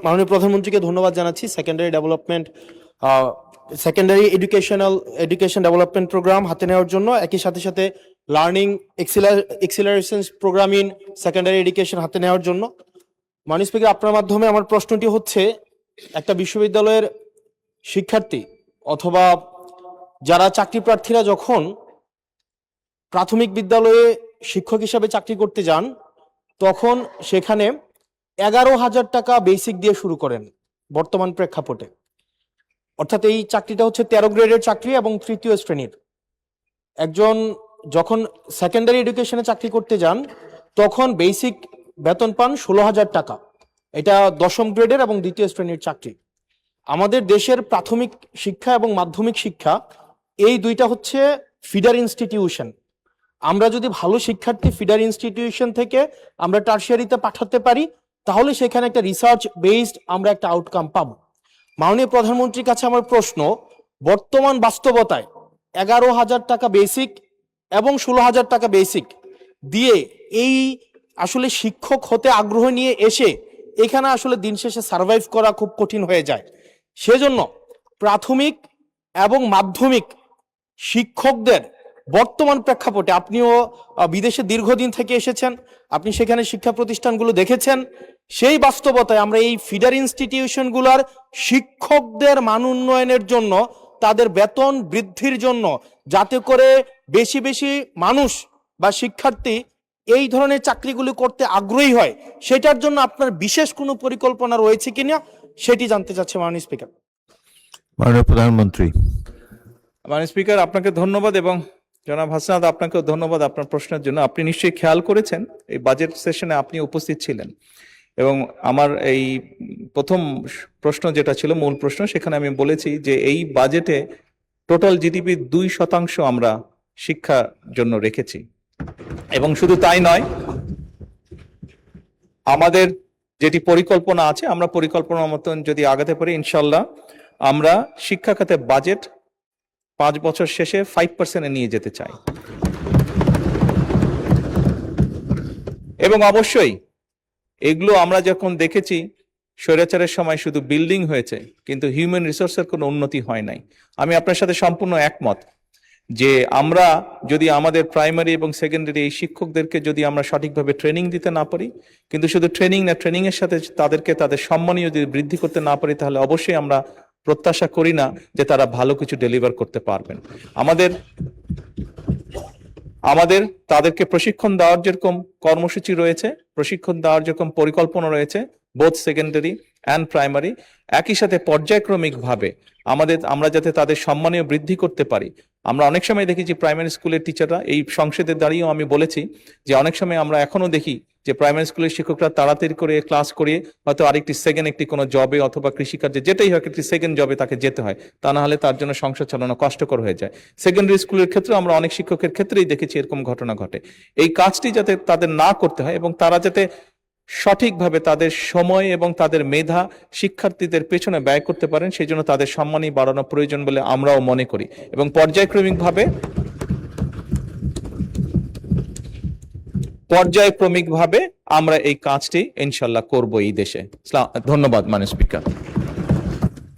মাননীয় প্রধানমন্ত্রীকে ধন্যবাদ জানাচ্ছি। সেকেন্ডারি এডুকেশন ডেভেলপমেন্ট প্রোগ্রাম হাতে নেওয়ার জন্য, একই সাথে সাথে learning acceleration program in secondary education হাতে নেওয়ার জন্য। মাননীয় স্পিকার, আপনার মাধ্যমে আমার প্রশ্নটি হচ্ছে, একটা বিশ্ববিদ্যালয়ের শিক্ষার্থী অথবা যারা চাকরি প্রার্থীরা যখন প্রাথমিক বিদ্যালয়ে শিক্ষক হিসাবে চাকরি করতে যান, তখন সেখানে 11,000 টাকা বেসিক দিয়ে শুরু করেন বর্তমান প্রেক্ষাপটে। অর্থাৎ এই চাকরিটা হচ্ছে 13 গ্রেডের চাকরি এবং তৃতীয় শ্রেণীর। একজন যখন সেকেন্ডারি এডুকেশনে চাকরি করতে যান, তখন বেসিক বেতন পান 16,000 টাকা। এটা 10ম গ্রেডের এবং দ্বিতীয় শ্রেণীর চাকরি। আমাদের দেশের প্রাথমিক শিক্ষা এবং মাধ্যমিক শিক্ষা, এই দুইটা হচ্ছে ফিডার ইনস্টিটিউশন। আমরা যদি ভালো শিক্ষার্থী ফিডার ইনস্টিটিউশন থেকে আমরা টারশিয়ারিতে পাঠাতে পারি, তাহলে সেখানে একটা রিসার্চ বেসড আমরা একটা আউটকাম পাবো। মাননীয় প্রধানমন্ত্রীর কাছে আমার প্রশ্ন, বর্তমান বাস্তবতায় 11,000 টাকা বেসিক এবং 16,000 টাকা বেসিক দিয়ে এই আসলে শিক্ষক হতে আগ্রহ নিয়ে এসে এখানে আসলে দিন শেষে সার্ভাইভ করা খুব কঠিন হয়ে যায়। সেজন্য প্রাথমিক এবং মাধ্যমিক শিক্ষকদের বর্তমান প্রেক্ষাপটে, আপনিও বিদেশে দীর্ঘদিন থেকে এসেছেন, আপনি সেখানে শিক্ষা প্রতিষ্ঠানগুলো দেখেছেন, সেই বাস্তবতায় আমরা এই ফিডার ইনস্টিটিউশনগুলোর শিক্ষকদের মান উন্নয়নের জন্য, তাদের বেতন বৃদ্ধির জন্য, যাতে করে বেশি বেশি মানুষ বা শিক্ষার্থী এই ধরনের চাকরিগুলি করতে আগ্রহী হয়, সেটার জন্য আপনার বিশেষ কোনো পরিকল্পনা রয়েছে কিনা সেটি জানতে চাচ্ছি মাননীয় স্পিকার। মাননীয় প্রধানমন্ত্রী। মাননীয় স্পিকার, আপনাকে ধন্যবাদ এবং জনাব হাসনাত, আপনাকেও ধন্যবাদ আপনার প্রশ্নের জন্য। আপনি নিশ্চয়ই খেয়াল করেছেন এই বাজেট সেশনে আপনি উপস্থিত ছিলেন, এবং আমার এই প্রথম প্রশ্ন যেটা ছিল মূল প্রশ্ন, সেখানে আমি বলেছি যে এই বাজেটে টোটাল জিডিপির 2% আমরা শিক্ষার জন্য রেখেছি। এবং শুধু তাই নয়, আমাদের যেটি পরিকল্পনা আছে, আমরা পরিকল্পনার মতন যদি আগাতে পারি, ইনশাল্লাহ আমরা শিক্ষা খাতে বাজেট 5 বছর শেষে 5% নিয়ে যেতে চাই। এবং অবশ্যই এগুলো আমরা যখন দেখেছি, স্বৈরাচারের সময় শুধু বিল্ডিং হয়েছে, কিন্তু হিউম্যান রিসোর্সের কোনো উন্নতি হয় নাই। আমি আপনার সাথে সম্পূর্ণ একমত যে আমরা যদি আমাদের প্রাইমারি এবং সেকেন্ডারি এই শিক্ষকদেরকে যদি আমরা সঠিকভাবে ট্রেনিং দিতে না পারি, কিন্তু শুধু ট্রেনিং না, ট্রেনিং এর সাথে তাদেরকে তাদের সম্মানীয় যদি বৃদ্ধি করতে না পারি, তাহলে অবশ্যই আমরা প্রত্যাশা করি না যে তারা ভালো কিছু ডেলিভার করতে পারবেন। আমাদের তাদেরকে প্রশিক্ষণ দেওয়ার যেরকম কর্মসূচি রয়েছে, প্রশিক্ষণ দেওয়ার যেরকম পরিকল্পনা রয়েছে, বোথ সেকেন্ডারি অ্যান্ড প্রাইমারি, একই সাথে পর্যায়ক্রমিক ভাবে আমরা যাতে তাদের সম্মানীয় বৃদ্ধি করতে পারি। আমরা অনেক সময় দেখি যে প্রাইমারি স্কুলের টিচাররা, এই সংসদে দাঁড়িয়েও আমি বলেছি যে অনেক সময় আমরা এখনো দেখি যে প্রাইমারি স্কুলের শিক্ষকরা তাড়াতাড়ি করে ক্লাস করিয়ে হয়তো আরেকটি সেকেন্ড একটি কোনো জবে অথবা কৃষিকার্যে যেটাই হোক একটি সেকেন্ড জবে তাকে যেতে হয়, তা না হলে তার জন্য সংসার চালানো কষ্টকর হয়ে যায়। সেকেন্ডারি স্কুলের ক্ষেত্রে আমরা অনেক শিক্ষকের ক্ষেত্রেই দেখেছি এরকম ঘটনা ঘটে। এই কাজটি যাতে তাদের না করতে হয় এবং তারা যাতে সঠিকভাবে তাদের সময় এবং তাদের মেধা শিক্ষার্থীদের পেছনে ব্যয় করতে পারেন, সেই জন্য তাদের সম্মানই বাড়ানো প্রয়োজন বলে আমরাও মনে করি। এবং পর্যায়ক্রমিকভাবে আমরা এই কাজটি ইনশাল্লাহ করব এই দেশে। ধন্যবাদ মাননীয় স্পিকার।